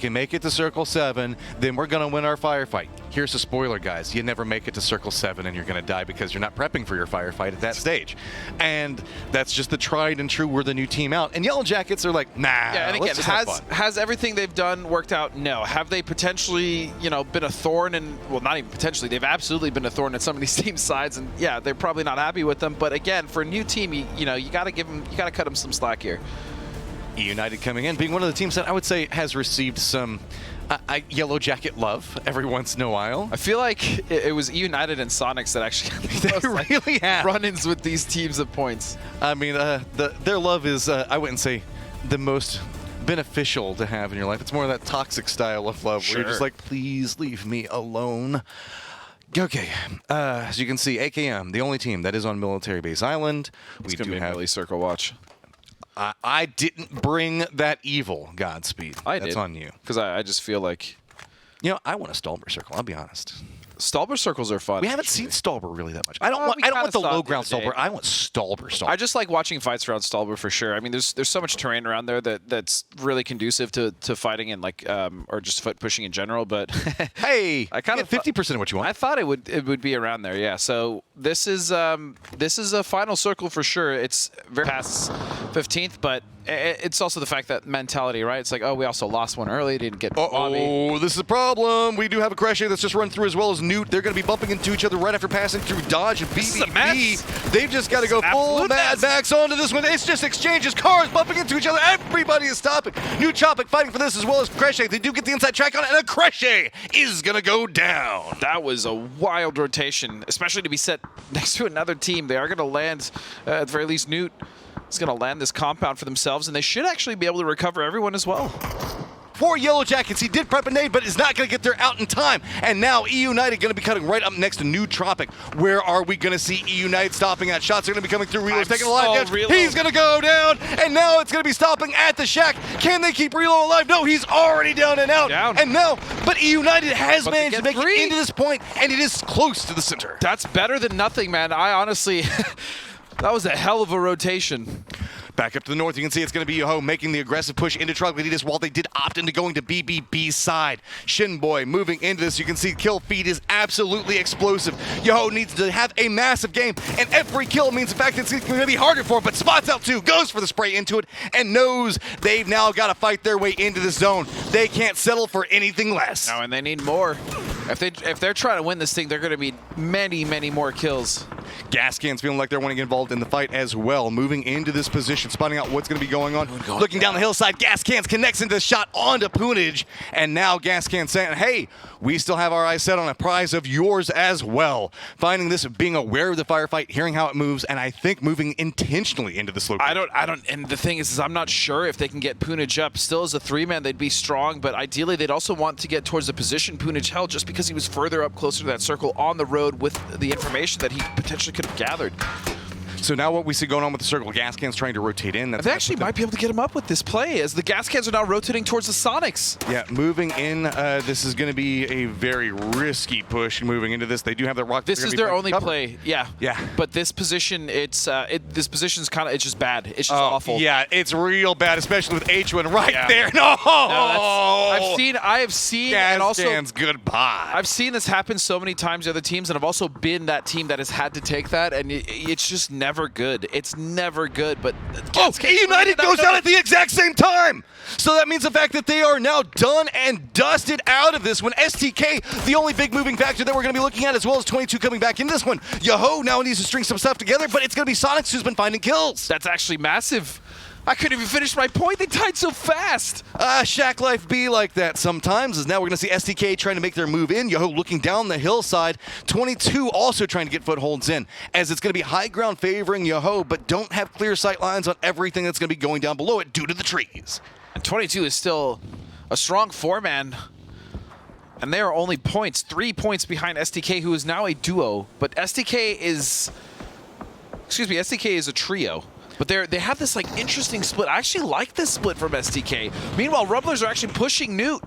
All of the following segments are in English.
can make it to Circle 7, then we're going to win our firefight. Here's a spoiler, guys. You never make it to Circle 7 and you're going to die because you're not prepping for your firefight at that stage. And that's just the tried and true, we're the new team out. And Yellow Jackets are like, nah, yeah, and again, has everything they've done worked out? No. Have they potentially, you know, been a thorn in, well, not even potentially, they've absolutely been a thorn in some of these teams' sides, and yeah, they're probably not happy with them. But again, for a new team, you know, you got to give them, you got to cut them some slack here. United coming in, being one of the teams that I would say has received some Yellow Jacket love every once in a while. I feel like it was United and SONIQS that actually they really have run-ins with these teams at points. I mean, their love is, I wouldn't say the most beneficial to have in your life. It's more of that toxic style of love where you're just like, please leave me alone. Okay, as you can see, AKM, the only team that is on Military Base Island. We do have a circle watch. I didn't bring that evil, Godspeed. That's on you. Because I just feel like... You know, I want a Stalber circle, I'll be honest. Stalber circles are fun. We haven't seen Stalber really that much. I don't want the low ground Stalber. I want Stalber. I just like watching fights around Stalber for sure. I mean, there's so much terrain around there that's really conducive to fighting and like or just foot pushing in general. But hey, I kind of 50% of what you want. I thought it would be around there. Yeah. So this is a final circle for sure. It's very past 15th, but it's also the fact that mentality, right? It's like, oh, we also lost one early, didn't get oh, this is a problem. We do have a crash here that's just run through as well as Newt. They're going to be bumping into each other right after passing through Dodge and BBB. They've just got to go full Mad Max onto this one. It's just exchanges, cars bumping into each other. Everybody is stopping. New Chopic fighting for this as well as Cresce. They do get the inside track on it, and a Cresce is going to go down. That was a wild rotation, especially to be set next to another team. They are going to land, at the very least, Newt is going to land this compound for themselves, and they should actually be able to recover everyone as well. For Yellow Jackets, he did prep a nade, but is not going to get there out in time. And now E United going to be cutting right up next to New Tropic. Where are we going to see E United stopping at? Shots are going to be coming through. Reload's taking a lot of damage. He's going to go down, and now it's going to be stopping at the shack. Can they keep Reload alive? No, he's already down and out. And now, but E United has managed to make it into this point, and it is close to the center. That's better than nothing, man. I honestly, that was a hell of a rotation. Back up to the north, you can see it's going to be Yoho making the aggressive push into Troglodytes while they did opt into going to BBB's side. Shinboy moving into this. You can see kill feed is absolutely explosive. Yoho needs to have a massive game, and every kill means the fact that it's going to be harder for him, but spots out too, goes for the spray into it, and knows they've now got to fight their way into the zone. They can't settle for anything less. No, and they need more. If they're trying to win this thing, they're going to need many, many more kills. Gas cans feeling like they're wanting to get involved in the fight as well. Moving into this position, spotting out what's going to be going on. Looking down the hillside, Gas Cans connects into the shot onto Poonage. And now Gas Cans saying, hey, we still have our eyes set on a prize of yours as well. Finding this, being aware of the firefight, hearing how it moves, and I think moving intentionally into this location. I don't, and the thing is I'm not sure if they can get Poonage up. Still as a 3-man, they'd be strong, but ideally they'd also want to get towards the position Poonage held just because he was further up closer to that circle on the road with the information that he potentially could have gathered. So now what we see going on with the circle, Gas Cans trying to rotate in. They actually might be able to get him up with this play as the Gas Cans are now rotating towards the SONIQS. Yeah, moving in, this is going to be a very risky push moving into this. They do have the rock. This is their only play. Yeah. Yeah. But this position, this position's kind of, it's just bad. It's just awful. Yeah, it's real bad, especially with H1 right there. No! I have seen, and also, Cans, goodbye. I've seen this happen so many times to other teams, and I've also been that team that has had to take that, and it's just never good. It's never good, but E United goes down at the exact same time. So that means the fact that they are now done and dusted out of this one. STK, the only big moving factor that we're going to be looking at, as well as 22 coming back in this one. Yoho now needs to string some stuff together, but it's going to be SONIQS who's been finding kills. That's actually massive. I couldn't even finish my point. They died so fast. Shack life be like that sometimes, as now we're going to see STK trying to make their move in. Yoho looking down the hillside. 22 also trying to get footholds in, as it's going to be high ground favoring Yoho, but don't have clear sight lines on everything that's going to be going down below it due to the trees. And 22 is still a strong 4-man. And they are only 3 points behind STK, who is now a duo. But STK is a trio. But they have this like interesting split. I actually like this split from STK. Meanwhile, Rumblers are actually pushing Newt.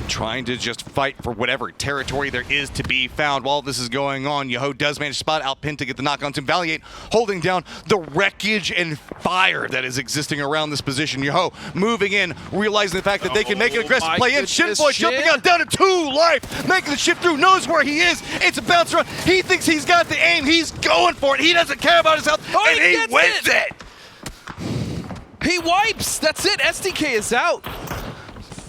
trying to just fight for whatever territory there is to be found. While this is going on, Yoho does manage to spot out Pin to get the knock on Tim Valiant, holding down the wreckage and fire that is existing around this position. Yoho moving in, realizing the fact that they can make an aggressive play in. Shinboy jumping out down to 2 life, making the shift through, knows where he is. It's a bounce around. He thinks he's got the aim. He's going for it. He doesn't care about his health, and he wins it. He wipes. That's it. SDK is out.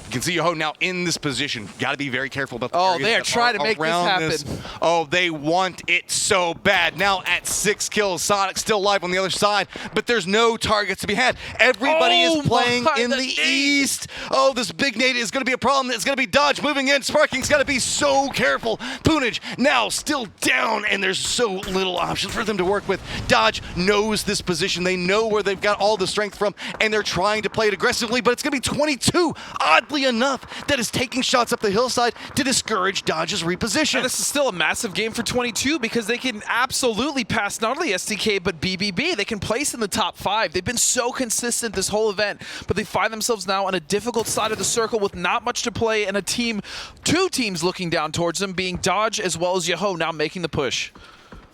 You can see Yoho now in this position. Got to be very careful about the areas they are trying to make this happen. Oh, they want it so bad. Now at 6 kills, SONIQS still live on the other side, but there's no targets to be had. Everybody is playing in the east. Oh, this big nade is going to be a problem. It's going to be Dodge moving in. Sparking's got to be so careful. Poonage now still down, and there's so little option for them to work with. Dodge knows this position. They know where they've got all the strength from, and they're trying to play it aggressively, but it's going to be 22. Oddly enough, that is taking shots up the hillside to discourage Dodge's reposition. And this is still a massive game for 22 because they can absolutely pass not only SDK but BBB. They can place in the top 5. They've been so consistent this whole event, but they find themselves now on a difficult side of the circle with not much to play and a team, 2 teams looking down towards them, being Dodge as well as Yoho now making the push.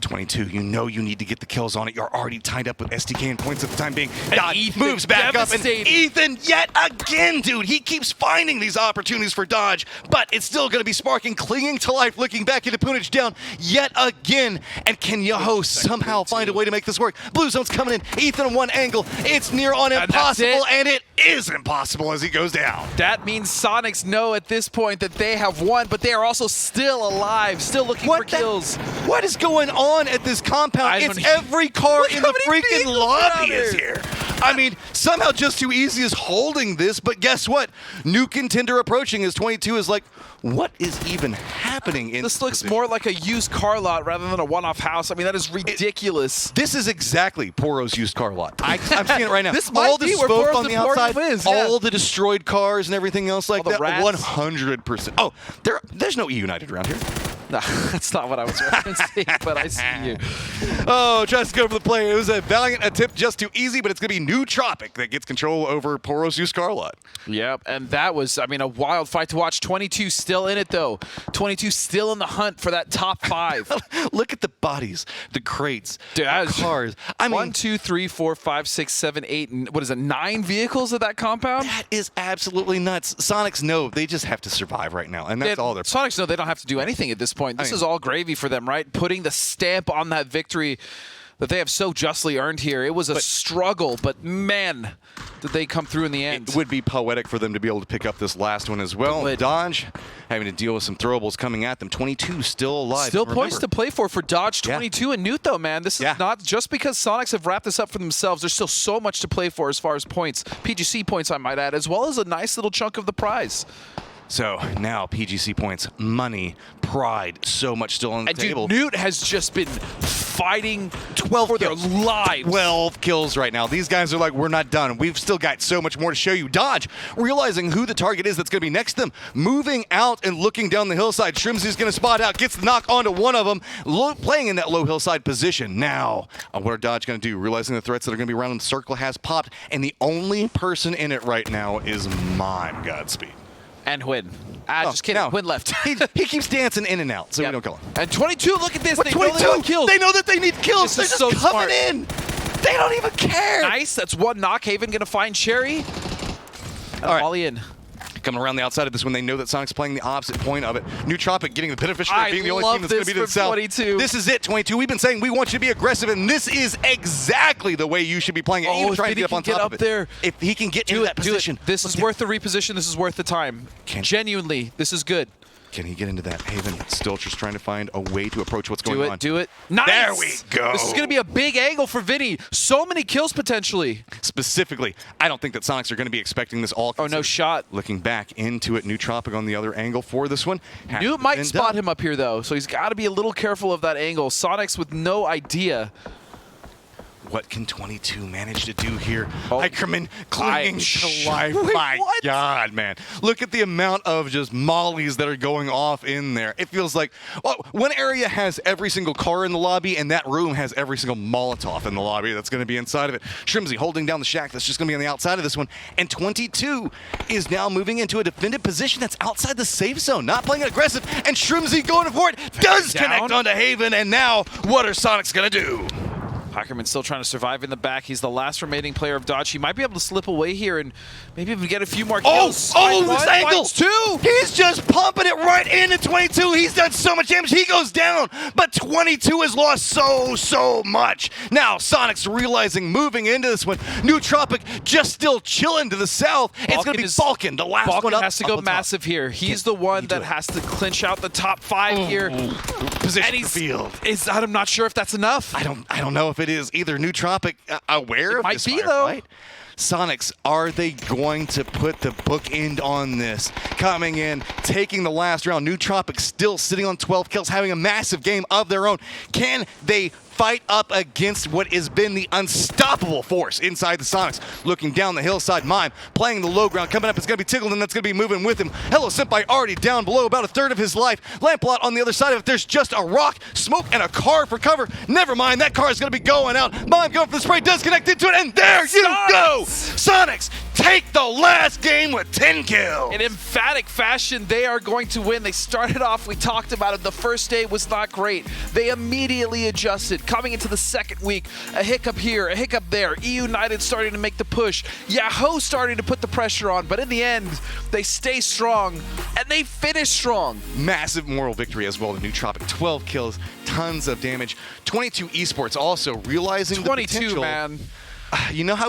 22, you know you need to get the kills on it. You're already tied up with SDK and points at the time being. Dodge moves back up, and Ethan yet again, dude. He keeps finding these opportunities for Dodge, but it's still going to be Sparking, clinging to life, looking back into Poonage down yet again. And can Yoho somehow find a way to make this work? Blue Zone's coming in. Ethan on one angle. It's near on impossible, and it is impossible as he goes down. That means SONIQS know at this point that they have won, but they are also still alive, still looking for kills. What is going on at this compound? It's every car in the freaking lobby is here. I mean, somehow Just Too Easy is holding this, but guess what? New contender approaching as 22 is like, what is even happening in this looks more like a used car lot rather than a one-off house. I mean, that is ridiculous. This is exactly Poro's used car lot. I'm seeing it right now. This might be where smoke on the outside, is, all the destroyed cars and everything else like that. Rats. 100%. Oh, there's no E United around here. No, that's not what I was referencing, but I see you. Oh, just go for the play. It was a valiant attempt, Just Too Easy, but it's going to be New Tropic that gets control over Poro's used car lot. Yep, and that was, I mean, a wild fight to watch. 22 still in it, though. 22 still in the hunt for that top 5. Look at the bodies, the crates, dude, the cars. I mean, 1, 2, 3, 4, 5, 6, 7, 8, and what is it, 9 vehicles at that compound? That is absolutely nuts. SONIQS know they just have to survive right now, and that's all they're. SONIQS know they don't have to do anything at this point. This is all gravy for them, right? Putting the stamp on that victory that they have so justly earned here. It was a struggle, but man, did they come through in the end. It would be poetic for them to be able to pick up this last one as well. Dodge having to deal with some throwables coming at them. 22 still alive. Still points to play for Dodge. 22 and Newt, though, man. This is not just because SONIQS have wrapped this up for themselves. There's still so much to play for as far as points. PGC points, I might add, as well as a nice little chunk of the prize. So now PGC points, money, pride, so much still on the table. Dude, Newt has just been fighting 12 for their lives. 12 kills right now. These guys are like, we're not done. We've still got so much more to show you. Dodge, realizing who the target is that's going to be next to them, moving out and looking down the hillside. Shrimzy's going to spot out, gets the knock onto one of them, playing in that low hillside position. Now, what are Dodge going to do? Realizing the threats that are going to be around the circle has popped, and the only person in it right now is Mime Godspeed. And Hwinn. Just kidding. No. Hwinn left. he keeps dancing in and out, so we don't kill him. And 22, look at this. But they 22, know they want kills. They know that they need kills. They're This is just so coming smart. in. They don't even care. Nice. That's one knock. Haven going to find Cherry. All right. Volley in. Coming around the outside of this one, they know that SONIQS playing the opposite point of it. New Tropic getting the beneficiary of being the only team that's going to be to the south. 22. This is it, 22. We've been saying we want you to be aggressive, and this is exactly the way you should be playing it. Even trying to get up on top of it. There. If he can get into that position. This is worth the reposition. This is worth the time. Genuinely, this is good. Can he get into that? Haven still just trying to find a way to approach what's going on. Do it. Nice. There we go. This is going to be a big angle for Vinny. So many kills potentially. Specifically, I don't think that SONIQS are going to be expecting this all. Oh, no shot. Looking back into it, New Tropic on the other angle for this one. Newt might spot him up here, though, so he's got to be a little careful of that angle. SONIQS with no idea what can 22 manage to do here? Oh. Hikerman clinging to life. Wait, My what? God, man. Look at the amount of just mollies that are going off in there. It feels like one area has every single car in the lobby, and that room has every single Molotov in the lobby that's going to be inside of it. Shrimzy holding down the shack that's just going to be on the outside of this one. And 22 is now moving into a defended position that's outside the safe zone, not playing aggressive. And Shrimzy going for it does connect onto Haven. And now, what are SONIQS going to do? Hikerman still trying to survive in the back. He's the last remaining player of Dodge. He might be able to slip away here and maybe even get a few more kills. This angle! Two! He's just pumping it right into 22. He's done so much damage. He goes down, but 22 has lost so much. Now, SONIQS realizing moving into this one. Nootropic just still chilling to the south. It's going to be Falcon, the last one up. Has to go massive here. He's the one that has to clinch out the top 5 here. Position for field. I'm not sure if that's enough. I don't know if it is either. Nootropic aware of this firefight. SONIQS, are they going to put the bookend on this? Coming in, taking the last round. Nootropic still sitting on 12 kills, having a massive game of their own. Can they fight up against what has been the unstoppable force inside the SONIQS? Looking down the hillside, M1ME playing the low ground. Coming up, it's going to be Tickled, and that's going to be moving with him. Hello Senpai already down below, about a third of his life. Lamplot on the other side of it. There's just a rock, smoke, and a car for cover. Never mind, that car is going to be going out. M1ME going for the spray, does connect into it, and there you go! SONIQS take the last game with 10 kills. In emphatic fashion, they are going to win. They started off, we talked about it, the first day was not great. They immediately adjusted. Coming into the second week, a hiccup here, a hiccup there. EU United starting to make the push. Yahoo starting to put the pressure on, but in the end, they stay strong, and they finish strong. Massive moral victory as well to Nootropic. 12 kills, tons of damage. 22 Esports also realizing the potential. 22, man. You know how